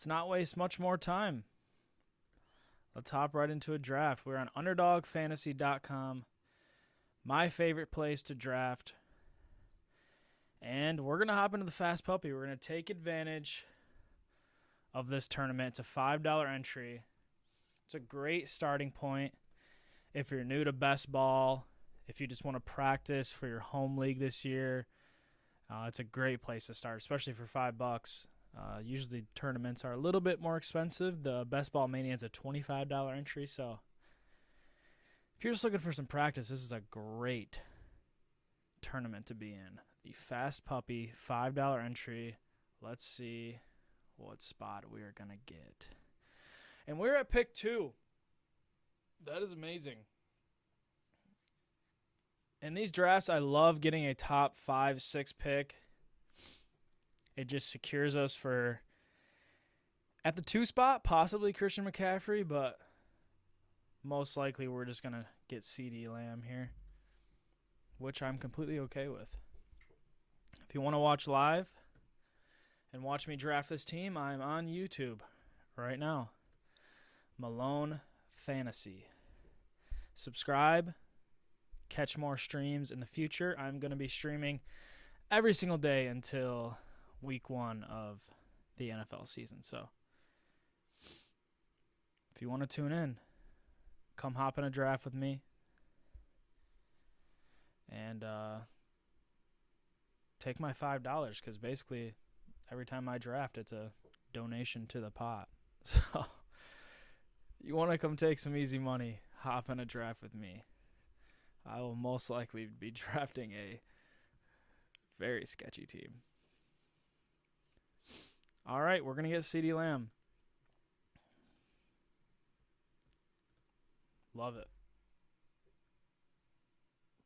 let's not waste much more time. Let's hop right into a draft. We're on underdogfantasy.com, my favorite place to draft. And we're going to hop into the Fast Puppy. We're going to take advantage of this tournament. It's a $5 entry. It's a great starting point if you're new to best ball, if you just want to practice for your home league this year. It's a great place to start, especially for $5. Usually tournaments are a little bit more expensive. The Best Ball Mania is a $25 entry, so if you're just looking for some practice, this is a great tournament to be in. The Fast Puppy, $5 entry. Let's see what spot we are going to get. And we're at pick 2. That is amazing. In these drafts, I love getting a top 5, 6 pick. It just secures us for, at the 2 spot, possibly Christian McCaffrey, but most likely we're just going to get CeeDee Lamb here, which I'm completely okay with. If you want to watch live and watch me draft this team, I'm on YouTube right now. Malone Fantasy. Subscribe. Catch more streams in the future. I'm going to be streaming every single day until week 1 of the NFL season. So if you want to tune in, come hop in a draft with me. And take my $5 because basically every time I draft, it's a donation to the pot. So you want to come take some easy money, hop in a draft with me. I will most likely be drafting a very sketchy team. All right, we're going to get CeeDee Lamb. Love it.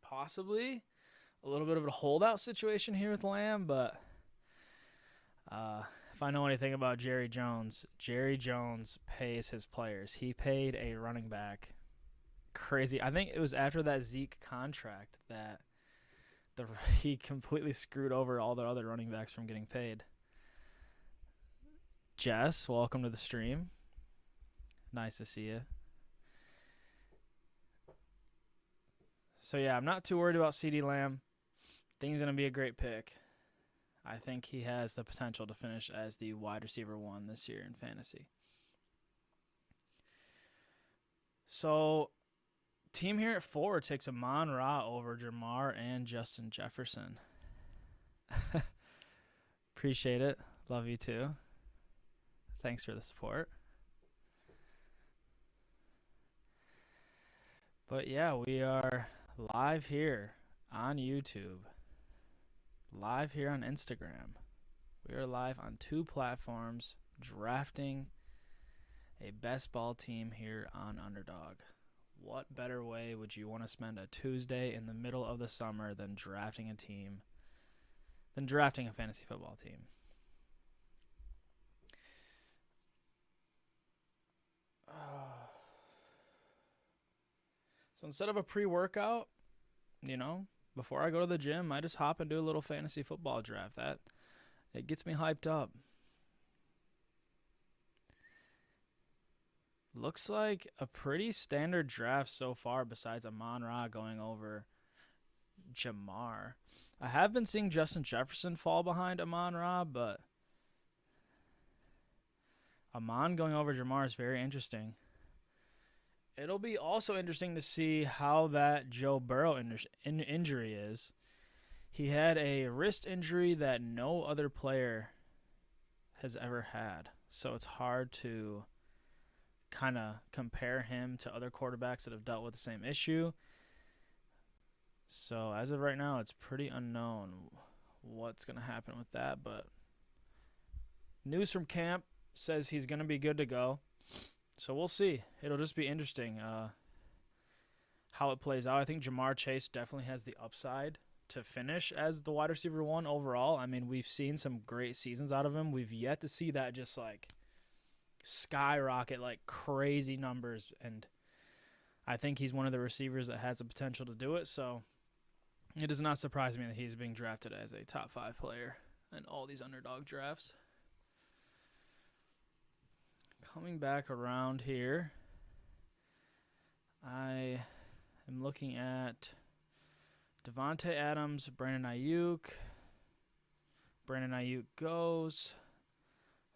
Possibly a little bit of a holdout situation here with Lamb, but if I know anything about Jerry Jones pays his players. He paid a running back crazy. I think it was after that Zeke contract that he completely screwed over all the other running backs from getting paid. Jess, welcome to the stream. Nice to see you. So, yeah, I'm not too worried about CeeDee Lamb. I think he's going to be a great pick. I think he has the potential to finish as the wide receiver 1 this year in fantasy. So, team here at 4 takes Amon-Ra over Jamar and Justin Jefferson. Appreciate it. Love you too. Thanks for the support. But yeah, we are live here on YouTube. Live here on Instagram. We are live on 2 platforms drafting a best ball team here on Underdog. What better way would you want to spend a Tuesday in the middle of the summer than drafting a fantasy football team? So instead of a pre-workout, before I go to the gym, I just hop and do a little fantasy football draft. It gets me hyped up. Looks like a pretty standard draft so far besides Amon-Ra going over Jamar. I have been seeing Justin Jefferson fall behind Amon-Ra, but Amon going over Jamar is very interesting. It'll be also interesting to see how that Joe Burrow injury is. He had a wrist injury that no other player has ever had, so it's hard to kind of compare him to other quarterbacks that have dealt with the same issue. So as of right now, it's pretty unknown what's going to happen with that, but news from camp says he's going to be good to go. So we'll see. It'll just be interesting how it plays out. I think Jamar Chase definitely has the upside to finish as the wide receiver 1 overall. I mean, we've seen some great seasons out of him. We've yet to see that just skyrocket crazy numbers, and I think he's one of the receivers that has the potential to do it. So it does not surprise me that he's being drafted as a top 5 player in all these Underdog drafts. coming back around here, I am looking at Davante Adams, Brandon Ayuk. Brandon Ayuk goes.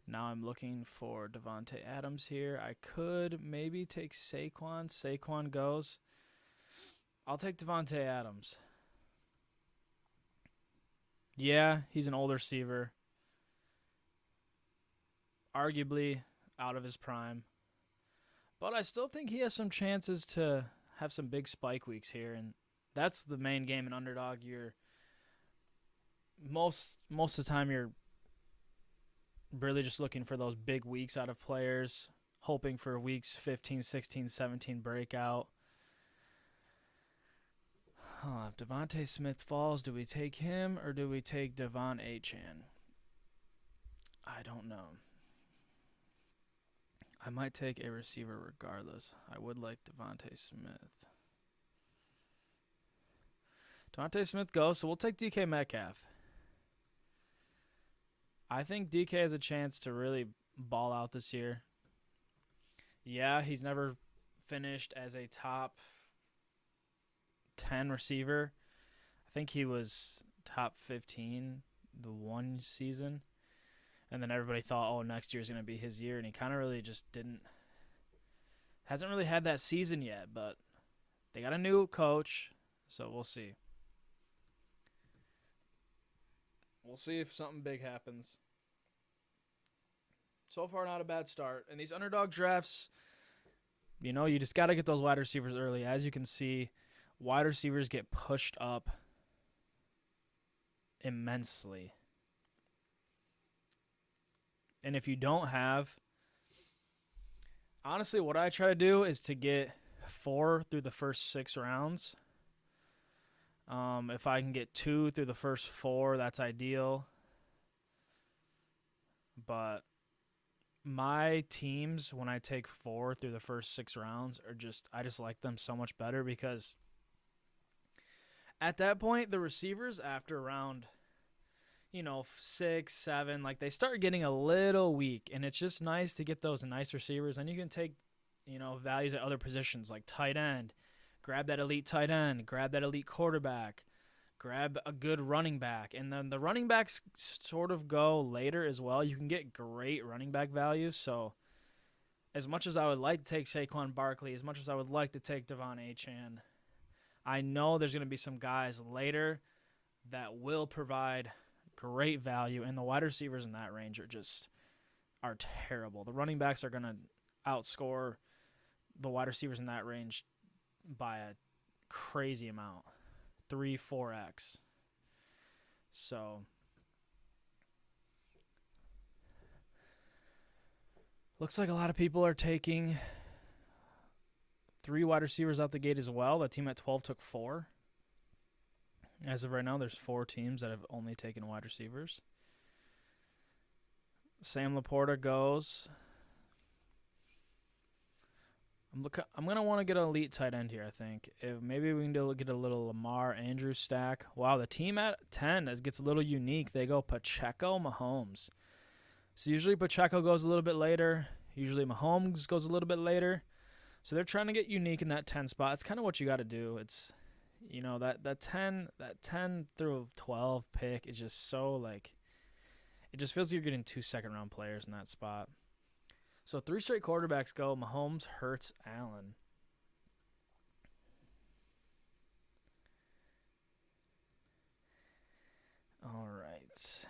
Now I'm looking for Davante Adams here. I could maybe take Saquon. Saquon goes. I'll take Davante Adams. Yeah, he's an older receiver. Arguably out of his prime. But I still think he has some chances to have some big spike weeks here. And that's the main game in Underdog. You're most of the time you're really just looking for those big weeks out of players, hoping for weeks 15, 16, 17 breakout. If Devontae Smith falls, do we take him or do we take Devon Achane? I don't know. I might take a receiver regardless. I would like Devontae Smith. Devontae Smith goes, so we'll take DK Metcalf. I think DK has a chance to really ball out this year. Yeah, he's never finished as a top 10 receiver. I think he was top 15 the one season. And then everybody thought, oh, next year's going to be his year. And he kind of really just hasn't really had that season yet. But they got a new coach, so we'll see. We'll see if something big happens. So far, not a bad start. And these underdog drafts, you just got to get those wide receivers early. As you can see, wide receivers get pushed up immensely. And if you don't have, honestly, what I try to do is to get 4 through the first 6 rounds. If I can get 2 through the first 4, that's ideal. But my teams, when I take 4 through the first 6 rounds, I just like them so much better because at that point, the receivers after round 6, 7, they start getting a little weak, and it's just nice to get those nice receivers. And you can take, values at other positions like tight end, grab that elite tight end, grab that elite quarterback, grab a good running back. And then the running backs sort of go later as well. You can get great running back values. So as much as I would like to take Saquon Barkley, as much as I would like to take Devon Achane, I know there's going to be some guys later that will provide great value, and the wide receivers in that range are terrible. The running backs are going to outscore the wide receivers in that range by a crazy amount, 3-4x. So looks like a lot of people are taking 3 wide receivers out the gate as well. The team at 12 took 4. As of right now, there's 4 teams that have only taken wide receivers. Sam Laporta goes. I'm going to want to get an elite tight end here, I think. Maybe we can get a little Lamar Andrews stack. Wow, the team at 10 gets a little unique. They go Pacheco, Mahomes. So usually Pacheco goes a little bit later. Usually Mahomes goes a little bit later. So they're trying to get unique in that 10 spot. It's kind of what you got to do. It's that 10 through 12 pick is just so it just feels like you're getting 2 second-round players in that spot. So 3 straight quarterbacks go: Mahomes, Hurts, Allen. All right.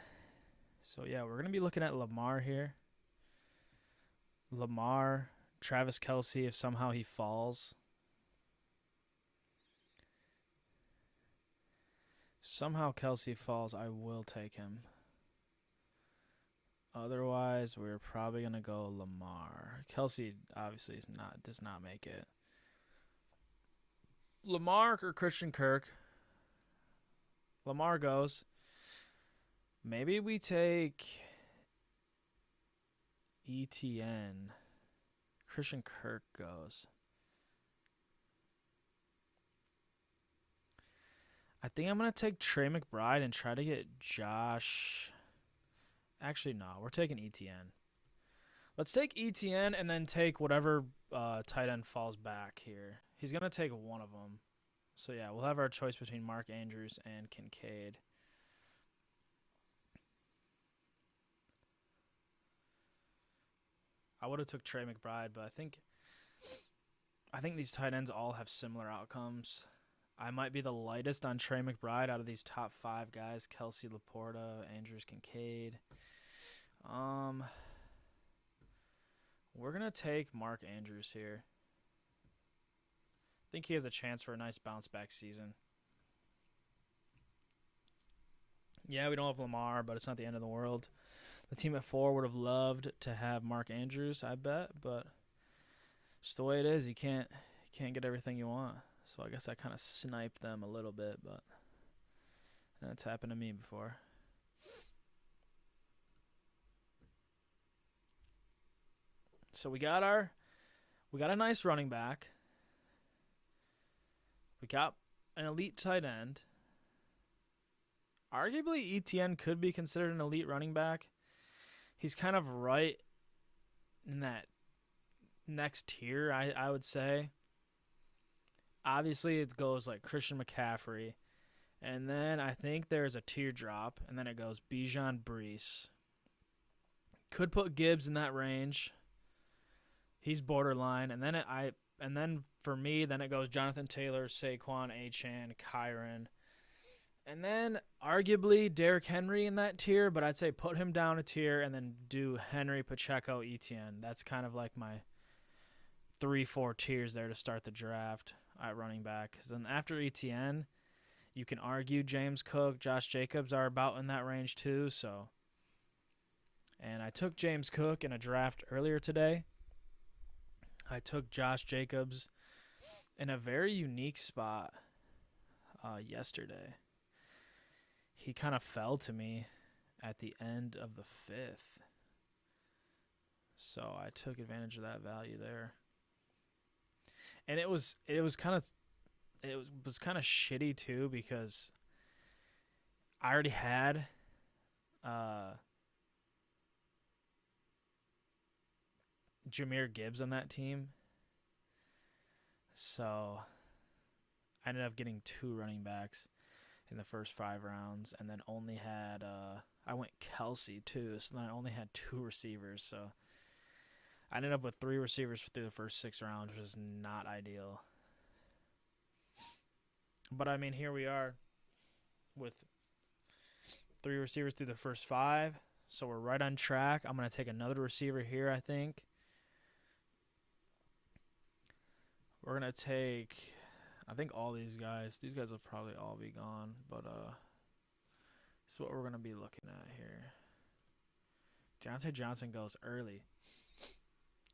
So yeah, we're gonna be looking at Lamar here. Lamar, Travis Kelce, if somehow he falls. Somehow Kelce falls, I will take him. Otherwise, we're probably going to go Lamar. Kelce obviously does not make it. Lamar or Christian Kirk. Lamar goes. Maybe we take ETN. Christian Kirk goes. I think I'm going to take Trey McBride and try to get Josh. Actually, no. We're taking ETN. Let's take ETN and then take whatever tight end falls back here. He's going to take one of them. So, yeah, we'll have our choice between Mark Andrews and Kincaid. I would have took Trey McBride, but I think these tight ends all have similar outcomes. I might be the lightest on Trey McBride out of these top 5 guys: Kelsey, Laporta, Andrews, Kincaid. We're going to take Mark Andrews here. I think he has a chance for a nice bounce-back season. Yeah, we don't have Lamar, but it's not the end of the world. The team at 4 would have loved to have Mark Andrews, I bet, but it's the way it is. You can't get everything you want. So I guess I kind of sniped them a little bit, but that's happened to me before. So we got a nice running back. We got an elite tight end. Arguably, ETN could be considered an elite running back. He's kind of right in that next tier, I would say. Obviously, it goes like Christian McCaffrey. And then I think there's a teardrop. And then it goes Bijan Breece. Could put Gibbs in that range. He's borderline. And then for me, then it goes Jonathan Taylor, Saquon, Achane, Kyron. And then arguably Derrick Henry in that tier, but I'd say put him down a tier and then do Henry, Pacheco, ETN. That's kind of like my 3-4 tiers there to start the draft at running back. Because then after ETN, you can argue James Cook, Josh Jacobs are about in that range too. So, and I took James Cook in a draft earlier today. I took Josh Jacobs in a very unique spot yesterday. He kind of fell to me at the end of the 5th. So I took advantage of that value there. And it was kind of shitty too because I already had Jahmyr Gibbs on that team. So I ended up getting 2 running backs in the first 5 rounds, and then only had I went Kelsey too, so then I only had 2 receivers. So I ended up with 3 receivers through the first 6 rounds, which is not ideal. But I mean, here we are with 3 receivers through the first 5, so we're right on track. I'm gonna take another receiver here, I think. We're gonna take, I think all these guys will probably all be gone, but this is what we're going to be looking at here. Deontay Johnson goes early.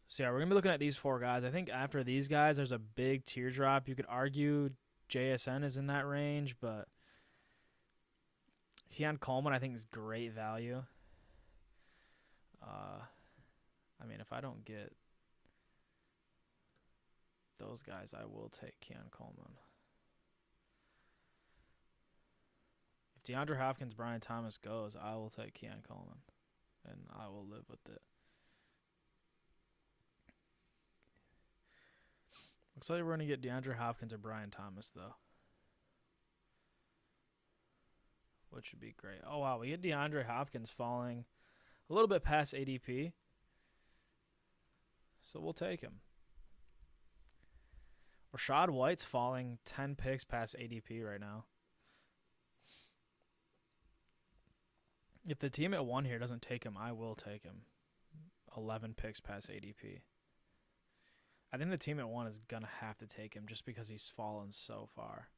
So, yeah, we're going to be looking at these 4 guys. I think after these guys, there's a big teardrop. You could argue JSN is in that range, but Keon Coleman, I think, is great value. I mean, if I don't get those guys, I will take Keon Coleman. If DeAndre Hopkins, Brian Thomas goes, I will take Keon Coleman, and I will live with it. Looks like we're going to get DeAndre Hopkins or Brian Thomas, though, which would be great. Oh, wow, we get DeAndre Hopkins falling a little bit past ADP, so we'll take him. Rachaad White's falling 10 picks past ADP right now. If the team at 1 here doesn't take him, I will take him. 11 picks past ADP. I think the team at 1 is going to have to take him just because he's fallen so far.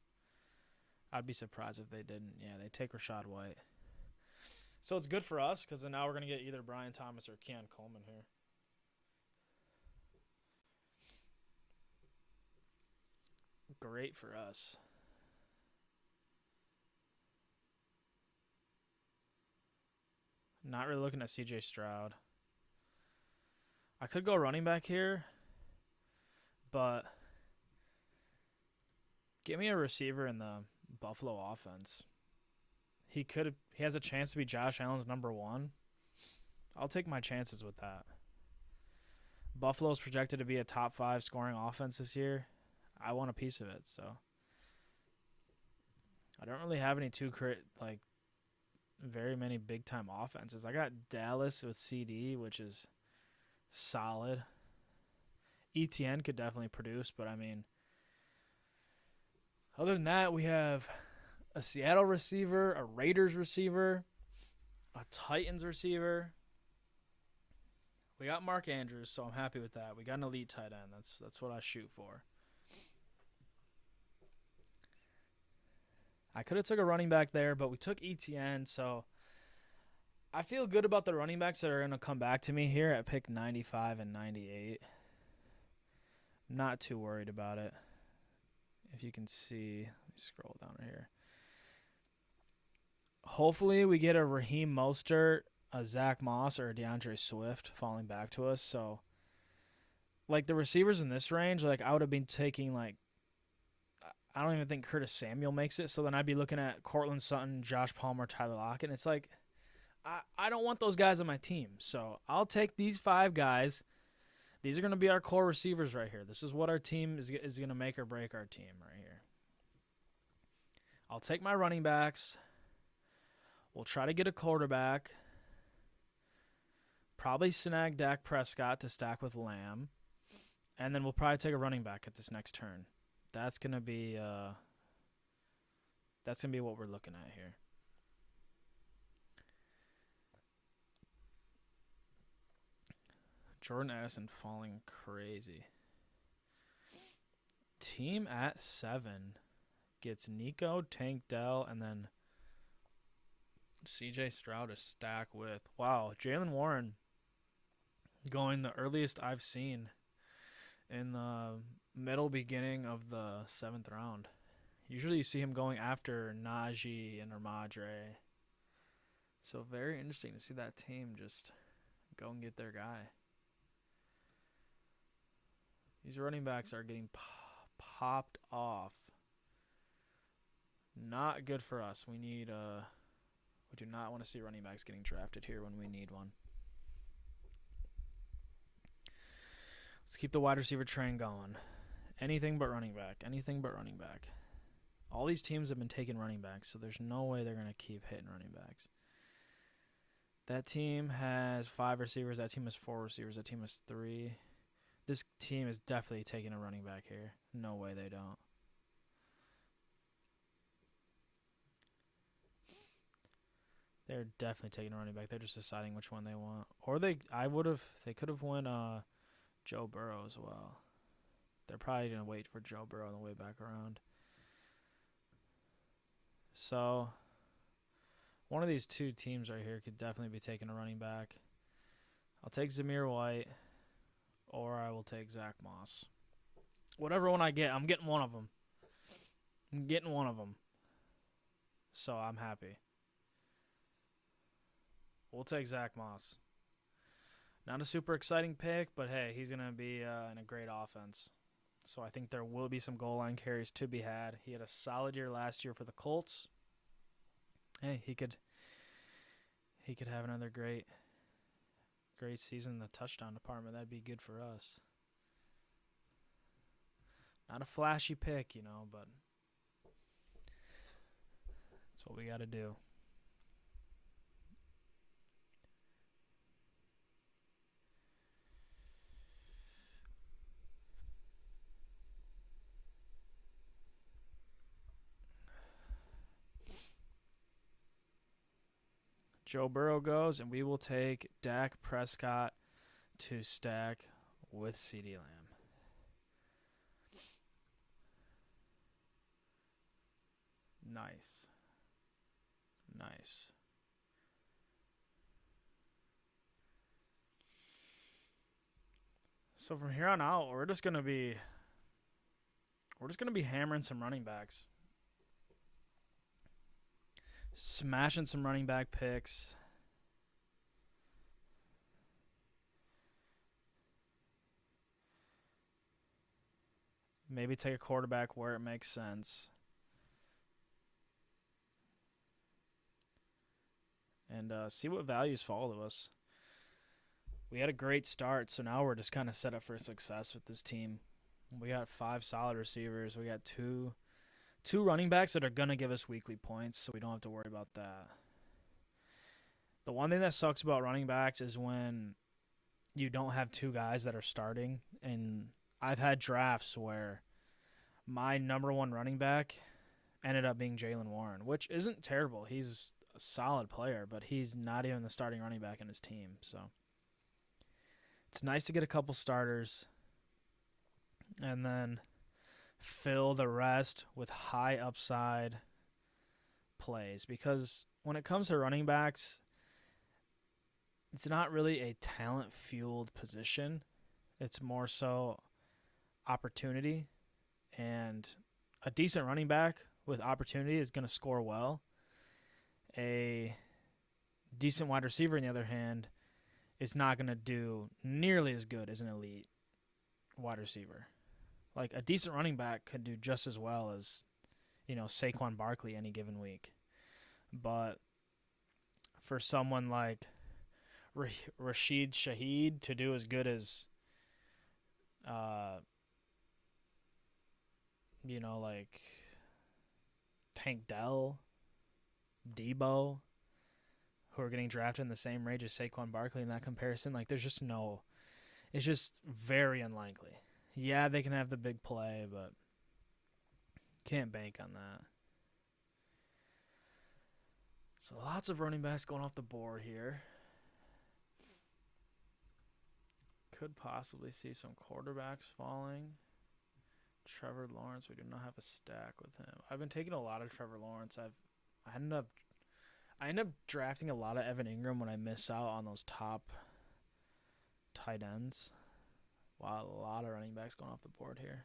I'd be surprised if they didn't. Yeah, they take Rachaad White. So it's good for us because then now we're going to get either Brian Thomas or Keon Coleman here. Great for us. Not really looking at CJ Stroud. I could go running back here, but give me a receiver in the Buffalo offense. He has a chance to be Josh Allen's number 1. I'll take my chances with that. Buffalo's projected to be a top 5 scoring offense this year. I want a piece of it, so I don't really have any very many big time offenses. I got Dallas with CD, which is solid. ETN could definitely produce, but I mean, other than that, we have a Seattle receiver, a Raiders receiver, a Titans receiver. We got Mark Andrews, so I'm happy with that. We got an elite tight end. That's what I shoot for. I could have took a running back there, but we took ETN, so I feel good about the running backs that are going to come back to me here at pick 95 and 98. Not too worried about it. If you can see, let me scroll down here. Hopefully we get a Raheem Mostert, a Zach Moss, or a DeAndre Swift falling back to us. So, like, the receivers in this range, like, I would have been taking, like, I don't even think Curtis Samuel makes it. So then I'd be looking at Cortland Sutton, Josh Palmer, Tyler Lockett. And it's like, I don't want those guys on my team. So I'll take these 5 guys. These are going to be our core receivers right here. This is what our team is going to make or break our team right here. I'll take my running backs. We'll try to get a quarterback. Probably snag Dak Prescott to stack with Lamb. And then we'll probably take a running back at this next turn. That's going to be what we're looking at here. Jordan Addison falling crazy. Team at 7 gets Nico, Tank Dell, and then CJ Stroud to stack with. Wow, Jaylen Warren going the earliest I've seen in the middle beginning of the 7th round. Usually you see him going after Najee and Ramadre. So very interesting to see that team just go and get their guy. These running backs are getting popped off. Not good for us. We do not want to see running backs getting drafted here when we need one. Let's keep the wide receiver train going. Anything but running back. Anything but running back. All these teams have been taking running backs, so there's no way they're going to keep hitting running backs. That team has 5 receivers. That team has 4 receivers. That team has 3. This team is definitely taking a running back here. No way they don't. They're definitely taking a running back. They're just deciding which one they want. Or they could have won Joe Burrow as well. They're probably going to wait for Joe Burrow on the way back around. So, one of these 2 teams right here could definitely be taking a running back. I'll take Zamir White, or I will take Zach Moss. Whatever one I get, I'm getting one of them. So, I'm happy. We'll take Zach Moss. Not a super exciting pick, but hey, he's going to be in a great offense. So I think there will be some goal line carries to be had. He had a solid year last year for the Colts. Hey, he could have another great season in the touchdown department. That'd be good for us. Not a flashy pick, but that's what we got to do. Joe Burrow goes, and we will take Dak Prescott to stack with CeeDee Lamb. Nice. So from here on out, we're just gonna be hammering some running backs. Smashing some running back picks. Maybe take a quarterback where it makes sense. And see what values fall to us. we had a great start, so now we're just kind of set up for success with this team. We got 5 solid receivers. We got two running backs that are going to give us weekly points, so we don't have to worry about that. The one thing that sucks about running backs is when you don't have 2 guys that are starting, and I've had drafts where my number 1 running back ended up being Jaylen Warren, which isn't terrible. He's a solid player, but he's not even the starting running back in his team, so it's nice to get a couple starters and then fill the rest with high upside plays, because when it comes to running backs, it's not really a talent-fueled position. It's more so opportunity, and a decent running back with opportunity is going to score well. A decent wide receiver, on the other hand, is not going to do nearly as good as an elite wide receiver. Like, a decent running back could do just as well as, Saquon Barkley any given week. But for someone like Rashid Shaheed to do as good as, like Tank Dell, Debo, who are getting drafted in the same range as Saquon Barkley in that comparison, like, there's just no, it's just very unlikely. Yeah, they can have the big play, but can't bank on that. So lots of running backs going off the board here. Could possibly see some quarterbacks falling. Trevor Lawrence, we do not have a stack with him. I've been taking a lot of Trevor Lawrence. I end up drafting a lot of Evan Ingram when I miss out on those top tight ends. Wow, a lot of running backs going off the board here.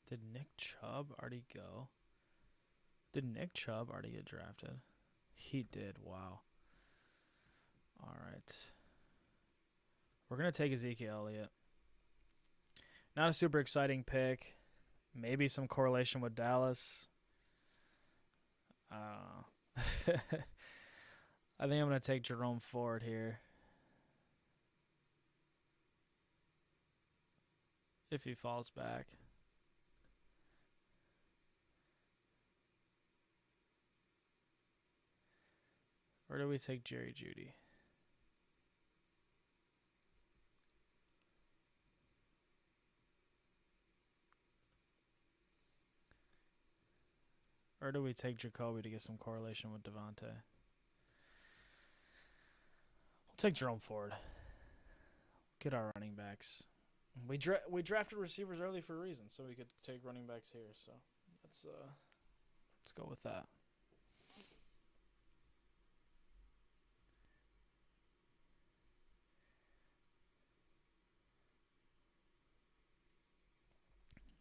Did Nick Chubb already go? Did Nick Chubb already get drafted? He did. Wow. All right. We're going to take Ezekiel Elliott. Not a super exciting pick. Maybe some correlation with Dallas. I don't know. I think I'm going to take Jerome Ford here. If he falls back. Or do we take Jerry Jeudy? Or do we take Jacoby to get some correlation with Devontae? We'll take Jerome Ford. Get our running backs. We drafted receivers early for a reason, so we could take running backs here. So let's go with that.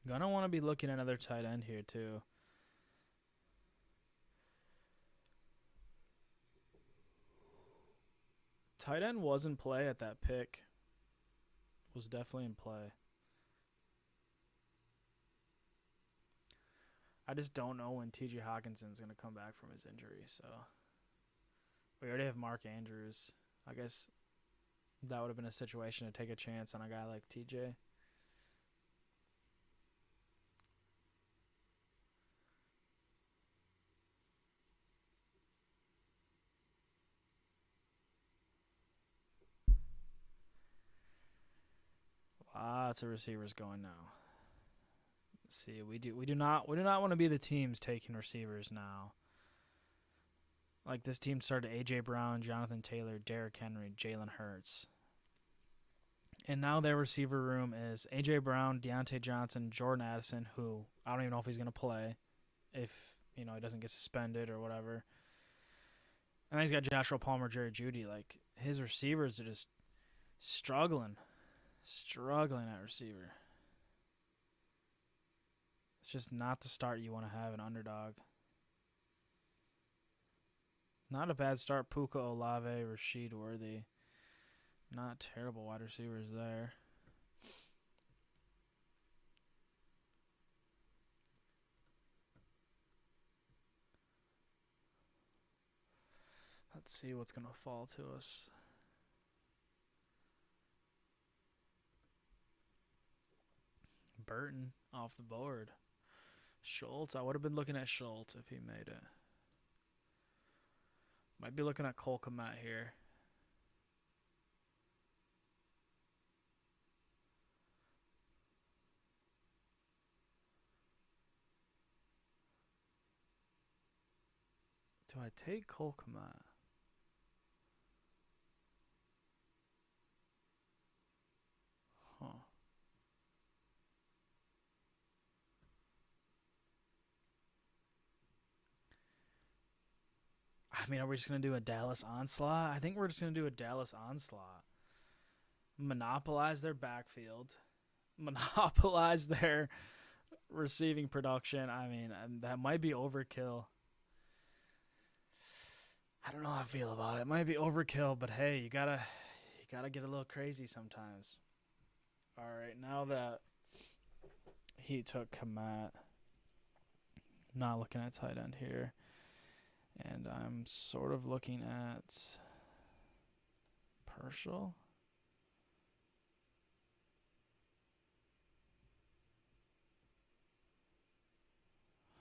Gonna want to be looking at another tight end here too. Tight end was in play at that pick. Was definitely in play. I just don't know when T.J. Hawkinson's going to come back from his injury. So we already have Mark Andrews. I guess that would have been a situation to take a chance on a guy like T.J. Lots of receivers going now. Let's see, we do not want to be the teams taking receivers now. Like, this team started A.J. Brown, Jonathan Taylor, Derrick Henry, Jalen Hurts. And now their receiver room is A.J. Brown, Deontay Johnson, Jordan Addison, who I don't even know if he's going to play if, he doesn't get suspended or whatever. And then he's got Joshua Palmer, Jerry Jeudy. Like, his receivers are just struggling at receiver. It's just not the start you want to have an underdog. Not a bad start. Puka, Olave, Rashid Worthy, Not terrible wide receivers there. Let's see what's going to fall to us. Burton off the board. Schultz. I would have been looking at Schultz if he made it. Might be looking at Cole Kmet here. Do I take Cole Kmet? Huh. I mean, are we just going to do a Dallas onslaught? I think we're just going to do a Dallas onslaught. Monopolize their backfield. Monopolize their receiving production. I mean, that might be overkill. I don't know how I feel about it. It might be overkill, but hey, you gotta get a little crazy sometimes. All right, now that he took Kmet, I'm not looking at tight end here, and I'm sort of looking at Purcell.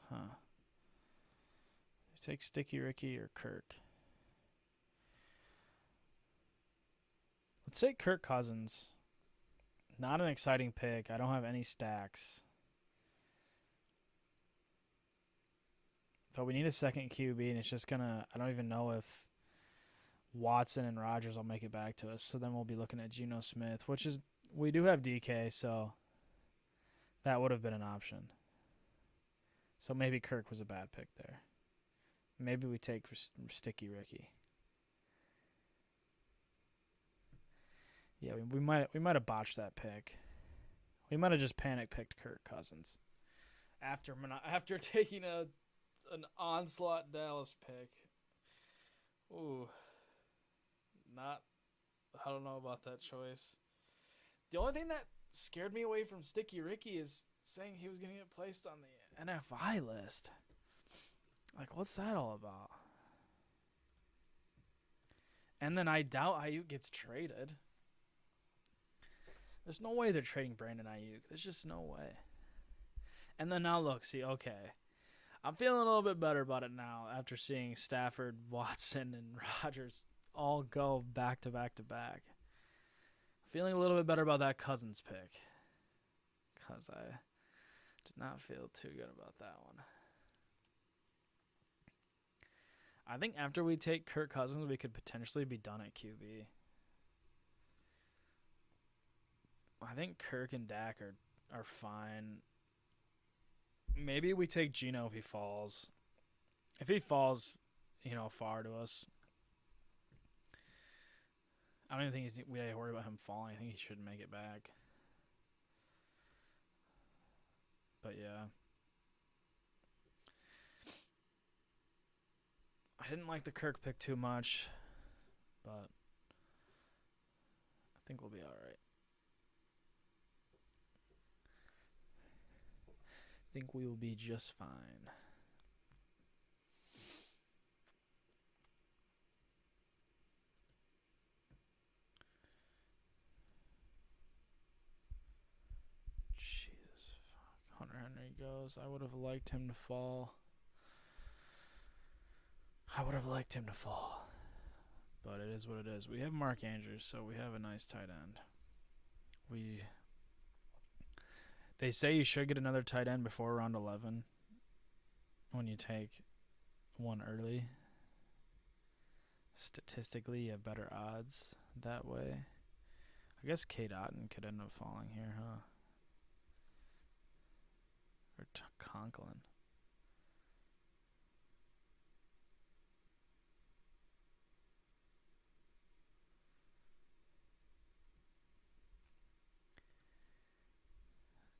Huh. Take Sticky Ricky or Kirk. Let's take Kirk Cousins. Not an exciting pick. I don't have any stacks. But we need a second QB, and it's just going to... I don't even know if Watson and Rodgers will make it back to us. So then we'll be looking at Geno Smith, which is... We do have DK, so that would have been an option. So maybe Kirk was a bad pick there. Maybe we take Sticky Ricky. Yeah, we might have botched that pick. We might have just panic picked Kirk Cousins after taking an onslaught Dallas pick. Ooh, I don't know about that choice. The only thing that scared me away from Sticky Ricky is saying he was going to get placed on the NFI list. Like, what's that all about? And then I doubt Ayuk gets traded. There's no way they're trading Brandon Ayuk. There's just no way. And then now look, see, okay. I'm feeling a little bit better about it now after seeing Stafford, Watson, and Rodgers all go back to back to back. Feeling a little bit better about that Cousins pick. Because I did not feel too good about that one. I think after we take Kirk Cousins, we could potentially be done at QB. I think Kirk and Dak are fine. Maybe we take Geno if he falls. If he falls, far to us, I don't even think we worry about him falling. I think he should make it back. But yeah. I didn't like the Kirk pick too much, but I think we'll be all right. I think we will be just fine. Jesus fuck. Hunter Henry goes. I would have liked him to fall. But it is what it is. We have Mark Andrews, so we have a nice tight end. They say you should get another tight end before round 11 when you take one early. Statistically, you have better odds that way. I guess Kate Otten could end up falling here, huh? Or Conklin.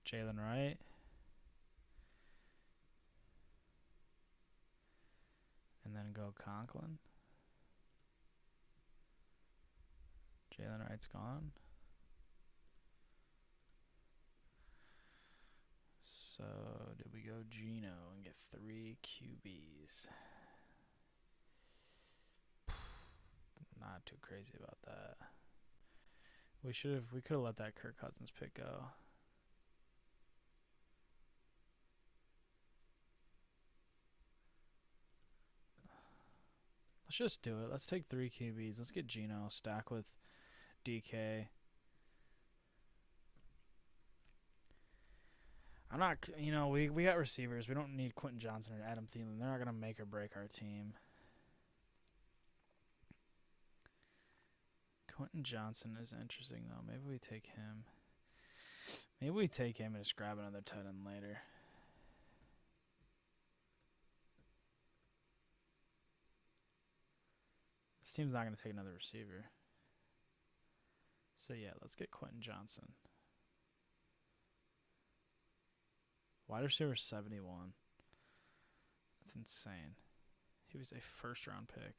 Jalen Wright. And then go Conklin. Jalen Wright's gone. So, did we go Geno and get 3 QBs? Not too crazy about that. We could have let that Kirk Cousins pick go. Let's just do it. Let's take 3 QBs. Let's get Geno, stack with DK. I'm not, we got receivers. We don't need Quentin Johnson or Adam Thielen. They're not going to make or break our team. Quentin Johnson is interesting, though. Maybe we take him. Maybe we take him and just grab another tight end later. This team's not going to take another receiver. So, yeah, let's get Quentin Johnson. Wide receiver 71. That's insane. He was a first-round pick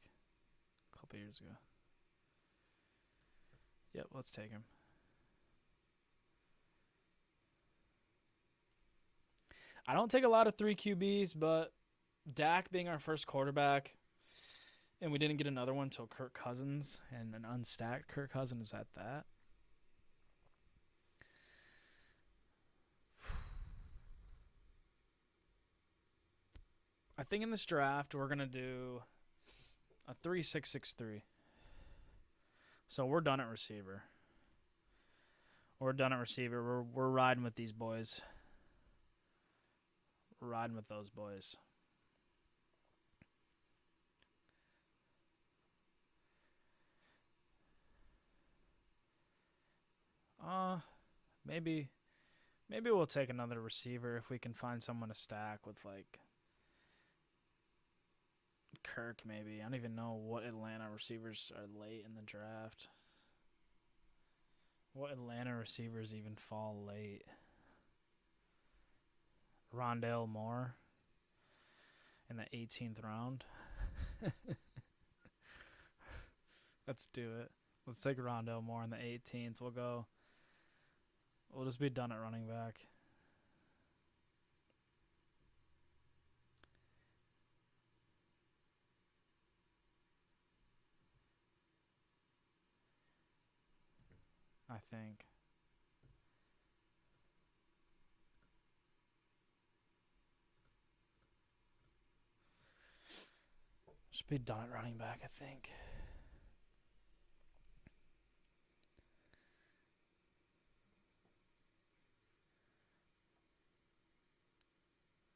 a couple years ago. Yep, let's take him. I don't take a lot of 3 QBs, but Dak being our first quarterback, and we didn't get another one until Kirk Cousins, and an unstacked Kirk Cousins at that. I think in this draft we're going to do a 3-6-6-3. So we're done at receiver. We're riding with these boys. We're riding with those boys. Maybe we'll take another receiver if we can find someone to stack with, like, Kirk, maybe. I don't even know what Atlanta receivers are late in the draft. What Atlanta receivers even fall late? Rondale Moore in the 18th round. Let's do it. Let's take Rondale Moore in the 18th. We'll just be done at running back. I think. Just be done at running back, I think.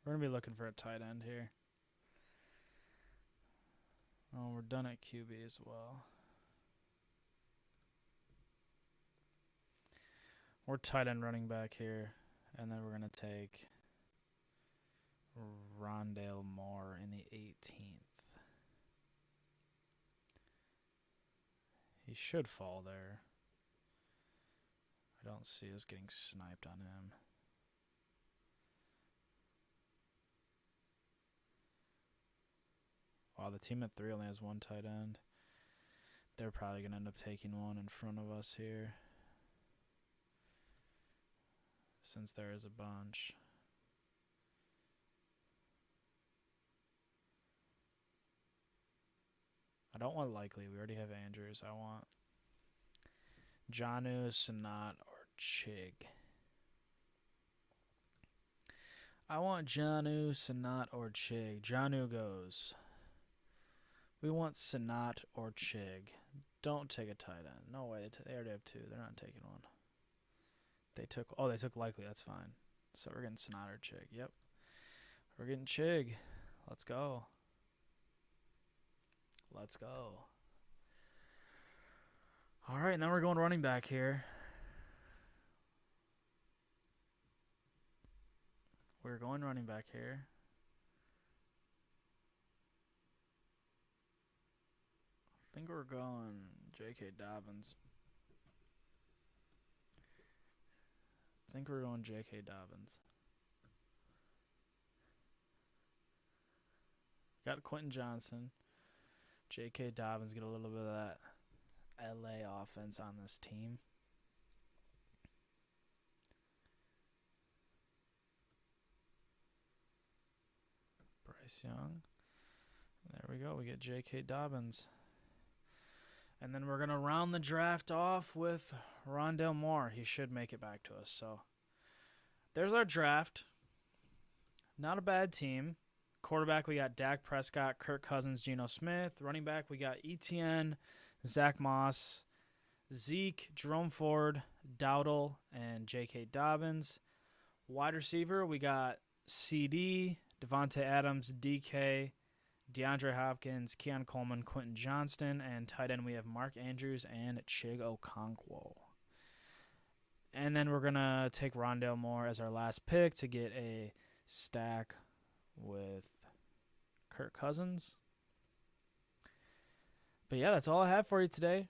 We're going to be looking for a tight end here. Oh, we're done at QB as well. We're tight end running back here. And then we're going to take Rondale Moore in the 18th. He should fall there. I don't see us getting sniped on him. Wow, the team at 3 only has 1 tight end. They're probably going to end up taking one in front of us here, since there is a bunch. I don't want Likely. We already have Andrews. I want Jonnu, Sanat, or Chig. I want Jonnu, Sanat, or Chig. Jonnu goes. We want Sanat or Chig. Don't take a tight end. No way. They already have 2. They're not taking one. They took Likely. That's fine. So we're getting Sanat or Chig. Yep. We're getting Chig. Let's go. Let's go. All right, now we're going running back here. We're going running back here. I think we're going J.K. Dobbins. Got Quentin Johnson. J.K. Dobbins, get a little bit of that LA offense on this team. Bryce Young. There we go. We get J.K. Dobbins. And then we're going to round the draft off with Rondale Moore. He should make it back to us. So there's our draft. Not a bad team. Quarterback, we got Dak Prescott, Kirk Cousins, Geno Smith. Running back, we got Etienne, Zach Moss, Zeke, Jerome Ford, Dowdle, and J.K. Dobbins. Wide receiver, we got CD, Devontae Adams, DK, DeAndre Hopkins, Keon Coleman, Quentin Johnston, and tight end we have Mark Andrews and Chig Okonkwo. And then we're going to take Rondale Moore as our last pick to get a stack with Kirk Cousins. But yeah, that's all I have for you today.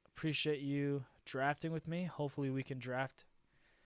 Appreciate you drafting with me. Hopefully we can draft